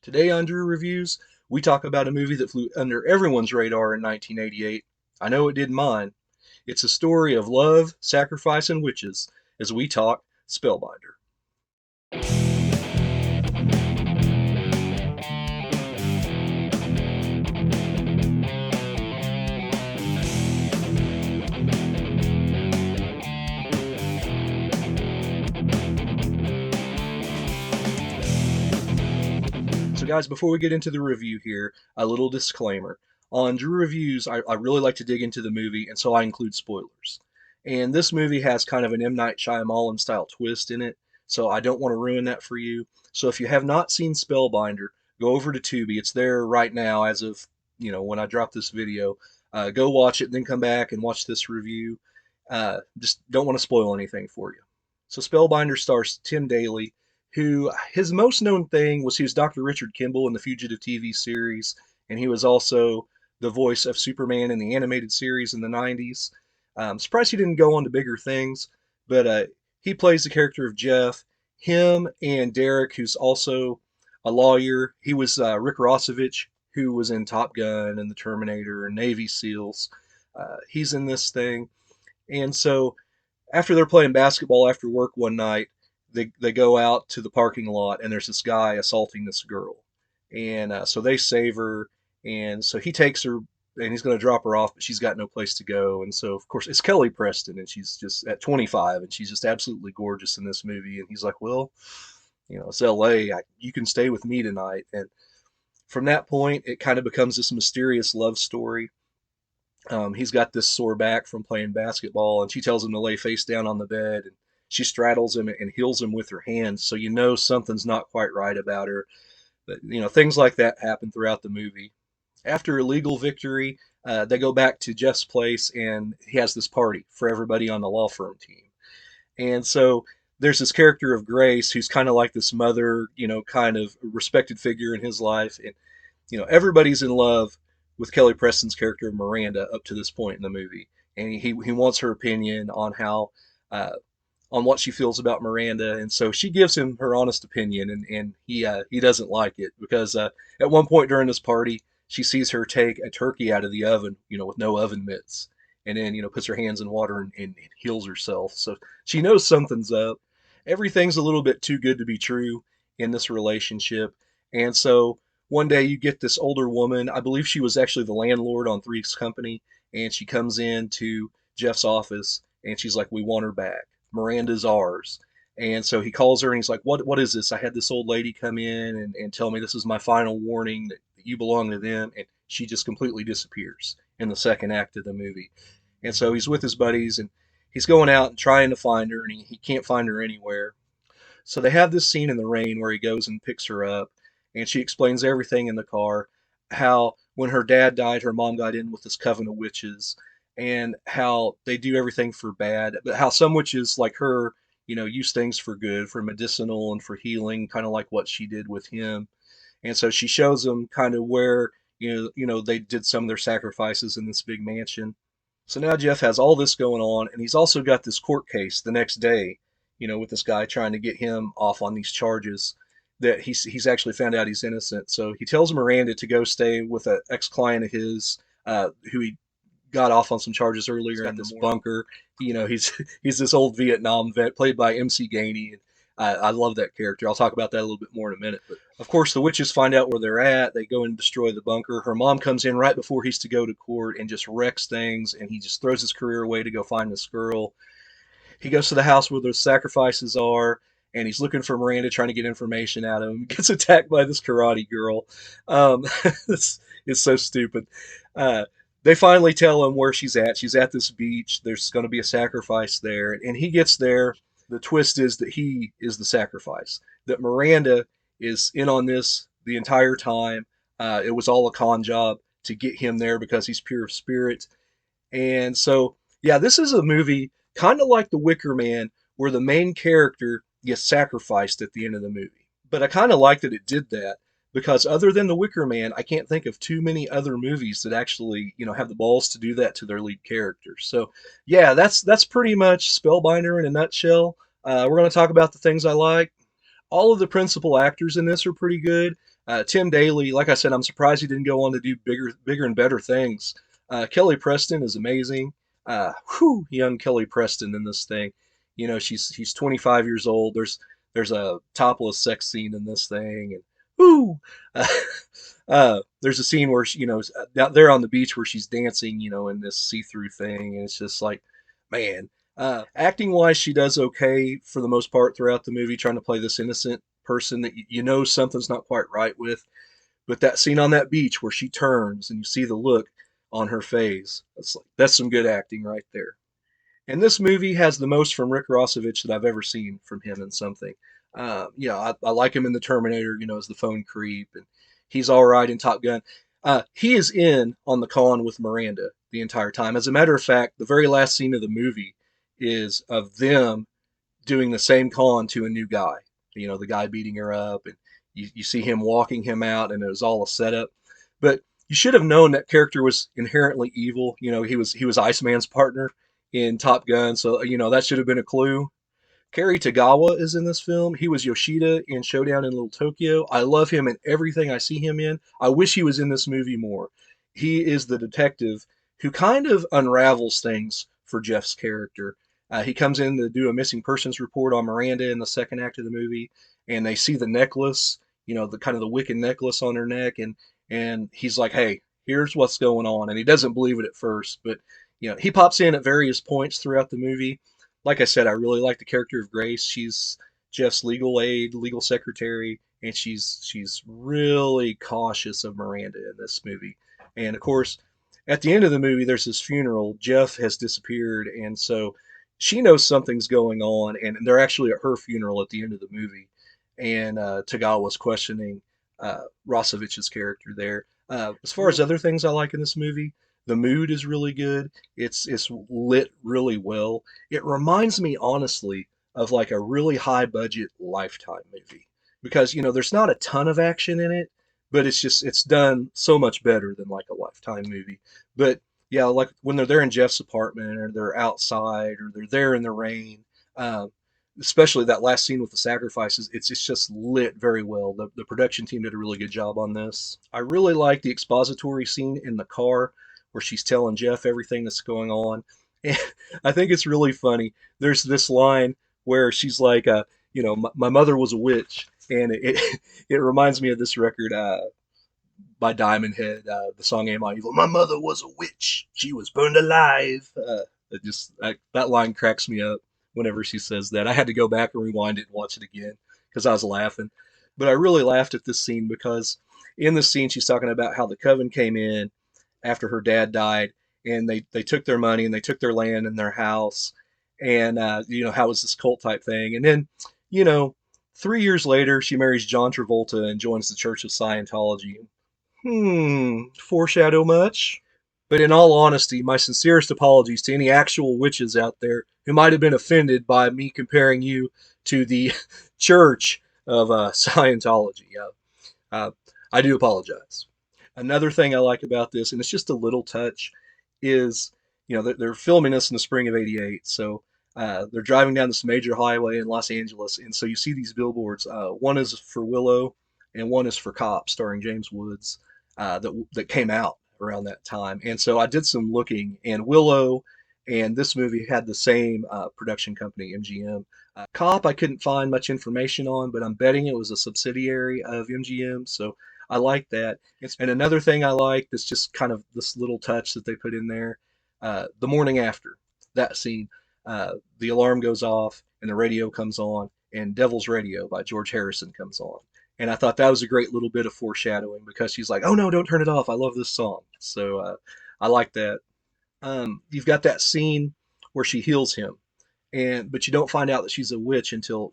Today on Drew Reviews, we talk about a movie that flew under everyone's radar in 1988. I know it did mine. It's a story of love, sacrifice, and witches as we talk Spellbinder. So, guys, before we get into the review here, a little disclaimer. On Drew Reviews, I really like to dig into the movie, and so I include spoilers. And this movie has kind of an M. Night Shyamalan style twist in it, so I don't want to ruin that for you. So, if you have not seen Spellbinder, go over to Tubi. It's there right now as of, when I drop this video. Go watch it, then come back and watch this review. Just don't want to spoil anything for you. So, Spellbinder stars Tim Daly, who his most known thing was he was Dr. Richard Kimball in the Fugitive TV series, and he was also the voice of Superman in the animated series in the 90s. Surprised he didn't go on to bigger things, but he plays the character of Jeff. Him and Derek, who's also a lawyer, he was Rick Rossovich, who was in Top Gun and the Terminator and Navy SEALs. He's in this thing. And so after they're playing basketball after work one night, they go out to the parking lot and there's this guy assaulting this girl, and so they save her, and so he takes her and he's going to drop her off, but she's got no place to go, and so of course it's Kelly Preston, and she's just at 25 and she's just absolutely gorgeous in this movie, and he's like, well, it's LA, you can stay with me tonight, and from that point it kind of becomes this mysterious love story. He's got this sore back from playing basketball, and she tells him to lay face down on the bed, and she straddles him and heals him with her hands. So something's not quite right about her. But things like that happen throughout the movie. After a legal victory, they go back to Jeff's place, and he has this party for everybody on the law firm team. And so there's this character of Grace, who's kind of like this mother, kind of respected figure in his life, and everybody's in love with Kelly Preston's character Miranda up to this point in the movie, and he wants her opinion on how on what she feels about Miranda, and so she gives him her honest opinion, and he doesn't like it because at one point during this party she sees her take a turkey out of the oven, with no oven mitts, and then puts her hands in water and heals herself. So she knows something's up. Everything's a little bit too good to be true in this relationship, and so one day you get this older woman. I believe she was actually the landlord on Three's Company, and she comes in to Jeff's office and she's like, "We want her back. Miranda's ours." And so he calls her and he's like, "What is this? I had this old lady come in and tell me this is my final warning that you belong to them." And she just completely disappears in the second act of the movie. And so he's with his buddies and he's going out and trying to find her, and he can't find her anywhere. So they have this scene in the rain where he goes and picks her up, and she explains everything in the car, how when her dad died, her mom got in with this coven of witches, and how they do everything for bad, but how some witches like her, use things for good, for medicinal and for healing, kind of like what she did with him. And so she shows them kind of where they did some of their sacrifices in this big mansion. So now Jeff has all this going on, and he's also got this court case the next day, with this guy trying to get him off on these charges that he's actually found out he's innocent. So he tells Miranda to go stay with an ex-client of his, who he got off on some charges earlier in this bunker. He's this old Vietnam vet played by MC Gainey. And I love that character. I'll talk about that a little bit more in a minute. But of course, the witches find out where they're at. They go and destroy the bunker. Her mom comes in right before he's to go to court and just wrecks things. And he just throws his career away to go find this girl. He goes to the house where the sacrifices are, and he's looking for Miranda, trying to get information out of him. Gets attacked by this karate girl. It's so stupid. They finally tell him where she's at. She's at this beach. There's going to be a sacrifice there, and he gets there. The twist is that he is the sacrifice. That Miranda is in on this the entire time. It was all a con job to get him there because he's pure of spirit. And so, yeah, this is a movie kind of like The Wicker Man, where the main character gets sacrificed at the end of the movie. But I kind of like that it did that because other than The Wicker Man, I can't think of too many other movies that actually, have the balls to do that to their lead characters. So, yeah, that's pretty much Spellbinder in a nutshell. We're going to talk about the things I like. All of the principal actors in this are pretty good. Tim Daly, like I said, I'm surprised he didn't go on to do bigger and better things. Kelly Preston is amazing. Young Kelly Preston in this thing. You know, she's 25 years old. There's a topless sex scene in this thing, and whoo. Uh, there's a scene where she, out there on the beach where she's dancing, in this see-through thing, and it's just like, man. Acting wise, she does okay for the most part throughout the movie, trying to play this innocent person that you know something's not quite right with. But that scene on that beach where she turns and you see the look on her face, that's some good acting right there. And this movie has the most from Rick Rossovich that I've ever seen from him in something. I like him in the Terminator, as the phone creep, and he's all right in Top Gun. He is in on the con with Miranda the entire time. As a matter of fact, the very last scene of the movie is of them doing the same con to a new guy. The guy beating her up, and you see him walking him out, and it was all a setup. But you should have known that character was inherently evil. He was Iceman's partner in Top Gun, so that should have been a clue. Kerry Tagawa is in this film. He was Yoshida in Showdown in Little Tokyo. I love him in everything I see him in. I wish he was in this movie more. He is the detective who kind of unravels things for Jeff's character. He comes in to do a missing persons report on Miranda in the second act of the movie, and they see the necklace, the kind of the wicked necklace on her neck, and he's like, "Hey, here's what's going on," and he doesn't believe it at first, but he pops in at various points throughout the movie. Like I said, I really like the character of Grace. She's Jeff's legal aide, legal secretary, and she's really cautious of Miranda in this movie. And of course, at the end of the movie, there's this funeral. Jeff has disappeared, and so she knows something's going on, and they're actually at her funeral at the end of the movie. And Tagawa's questioning Rossovich's character there. As far as other things I like in this movie, the mood is really good. It's lit really well. It reminds me honestly of like a really high budget Lifetime movie because there's not a ton of action in it, but it's done so much better than like a Lifetime movie. But yeah, like when they're there in Jeff's apartment or they're outside or they're there in the rain, um, especially that last scene with the sacrifices, it's just lit very well. The production team did a really good job on this. I really like the expository scene in the car where she's telling Jeff everything that's going on. And I think it's really funny. There's this line where she's like, my mother was a witch, and it reminds me of this record by Diamond Head, the song "Am I Evil?" My mother was a witch. She was burned alive. That line cracks me up whenever she says that. I had to go back and rewind it and watch it again because I was laughing. But I really laughed at this scene because in the scene she's talking about how the coven came in after her dad died, and they took their money and they took their land and their house, and how was this cult type thing, and then you know 3 years later she marries John Travolta and joins the Church of Scientology. Foreshadow much? But in all honesty, my sincerest apologies to any actual witches out there who might have been offended by me comparing you to the Church of Scientology. Uh, I do apologize. Another thing I like about this, and it's just a little touch, is they're filming this in the spring of '88, so they're driving down this major highway in Los Angeles, and so you see these billboards. One is for Willow, and one is for Cop, starring James Woods, that came out around that time. And so I did some looking, and Willow and this movie had the same production company, MGM. Cop, I couldn't find much information on, but I'm betting it was a subsidiary of MGM, so I like that. And another thing I like that's just kind of this little touch that they put in there, the morning after that scene, the alarm goes off and the radio comes on, and Devil's Radio by George Harrison comes on. And I thought that was a great little bit of foreshadowing because she's like, "Oh no, don't turn it off. I love this song." So I like that. You've got that scene where she heals him, but you don't find out that she's a witch until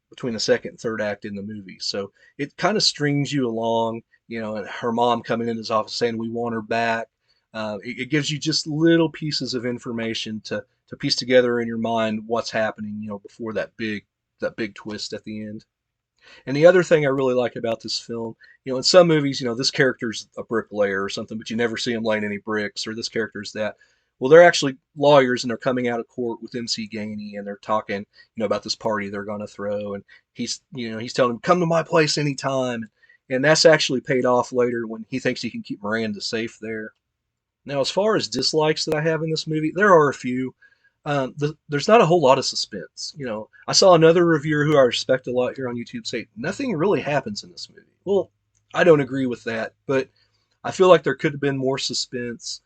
between the second and third act in the movie. So it kind of strings you along. And her mom coming in his office saying we want her back. It gives you just little pieces of information to piece together in your mind what's happening. Before that big twist at the end. And the other thing I really like about this film, in some movies, this character's a bricklayer or something, but you never see him laying any bricks, or this character's that. Well, they're actually lawyers, and they're coming out of court with MC Gainey, and they're talking, about this party they're going to throw, and he's telling them, "Come to my place anytime," and that's actually paid off later when he thinks he can keep Miranda safe there. Now, as far as dislikes that I have in this movie, there are a few. There's not a whole lot of suspense. I saw another reviewer who I respect a lot here on YouTube say nothing really happens in this movie. Well, I don't agree with that, but I feel like there could have been more suspense.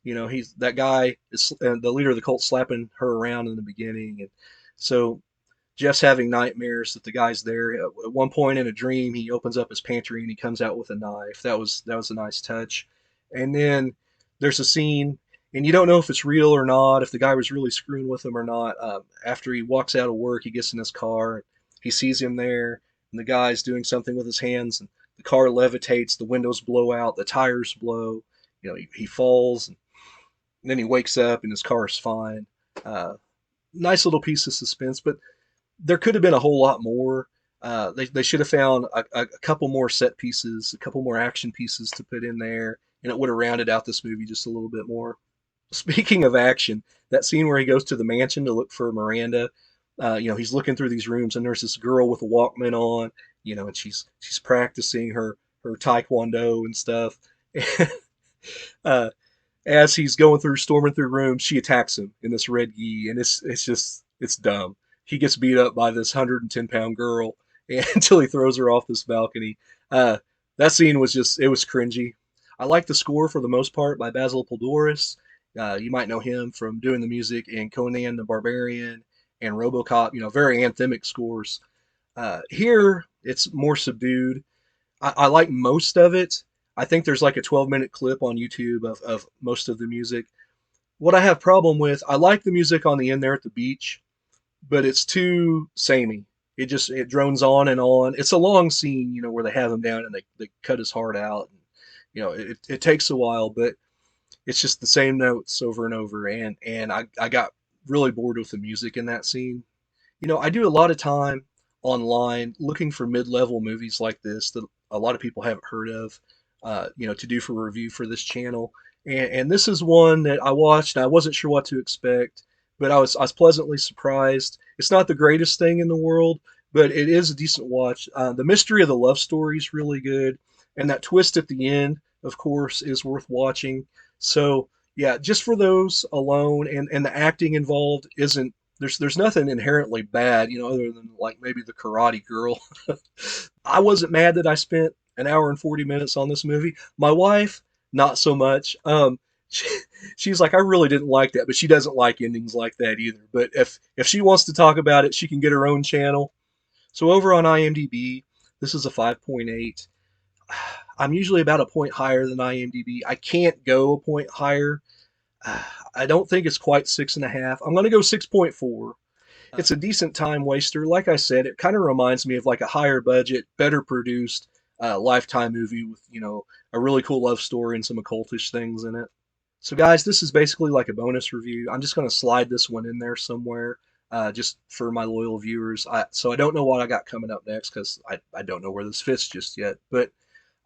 He's that guy is the leader of the cult slapping her around in the beginning, and so Jeff's having nightmares that the guy's there. At one point in a dream, he opens up his pantry and he comes out with a knife. That was a nice touch. And then there's a scene, and you don't know if it's real or not, if the guy was really screwing with him or not. After he walks out of work, he gets in his car, he sees him there, and the guy's doing something with his hands, and the car levitates, the windows blow out, the tires blow. He falls, and then he wakes up, and his car is fine. Uh, Nice little piece of suspense, but there could have been a whole lot more. They should have found a couple more set pieces, a couple more action pieces to put in there, and it would have rounded out this movie just a little bit more. Speaking of action, that scene where he goes to the mansion to look for Miranda, he's looking through these rooms, and there's this girl with a Walkman on, and she's practicing her taekwondo and stuff. uh, as he's going through storming through rooms, she attacks him in this red gi, and it's dumb. He gets beat up by this 110-pound girl until he throws her off this balcony. Uh, that scene was it was cringy. I like the score for the most part by Basil Poledouris. You might know him from doing the music in Conan the Barbarian and RoboCop. Very anthemic scores. Here, it's more subdued. I like most of it. I think there's like a 12-minute clip on YouTube of most of the music. What I have problem with, I like the music on the end there at the beach, but it's too samey. It drones on and on. It's a long scene, where they have him down and they cut his heart out. And, it takes a while, but it's just the same notes over and over. And I got really bored with the music in that scene. I do a lot of time online looking for mid-level movies like this that a lot of people haven't heard of, to do for review for this channel. And this is one that I watched and I wasn't sure what to expect, but I was pleasantly surprised. It's not the greatest thing in the world, but it is a decent watch. The mystery of the love story is really good, and that twist at the end, of course, is worth watching. So yeah, just for those alone, and the acting involved isn't there's nothing inherently bad, other than like maybe the karate girl. I wasn't mad that I spent an hour and 40 minutes on this movie. My wife, not so much. She, she's like, I really didn't like that, but she doesn't like endings like that either. But if she wants to talk about it, she can get her own channel. So over on IMDb, this is a 5.8. I'm usually about a point higher than IMDb. I can't go a point higher. I don't think it's quite 6.5. I'm going to go 6.4. It's a decent time waster. Like I said, it kind of reminds me of like a higher budget, better produced Lifetime movie with, a really cool love story and some occultish things in it. So, guys, this is basically like a bonus review. I'm just going to slide this one in there somewhere, just for my loyal viewers. So I don't know what I got coming up next because I don't know where this fits just yet. But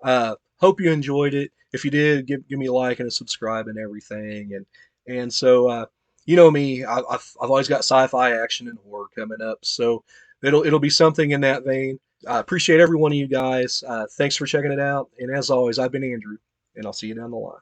hope you enjoyed it. If you did, give me a like and a subscribe and everything. And so you know me, I've always got sci-fi, action, and horror coming up. So it'll be something in that vein. I appreciate every one of you guys. Thanks for checking it out. And as always, I've been Andrew, and I'll see you down the line.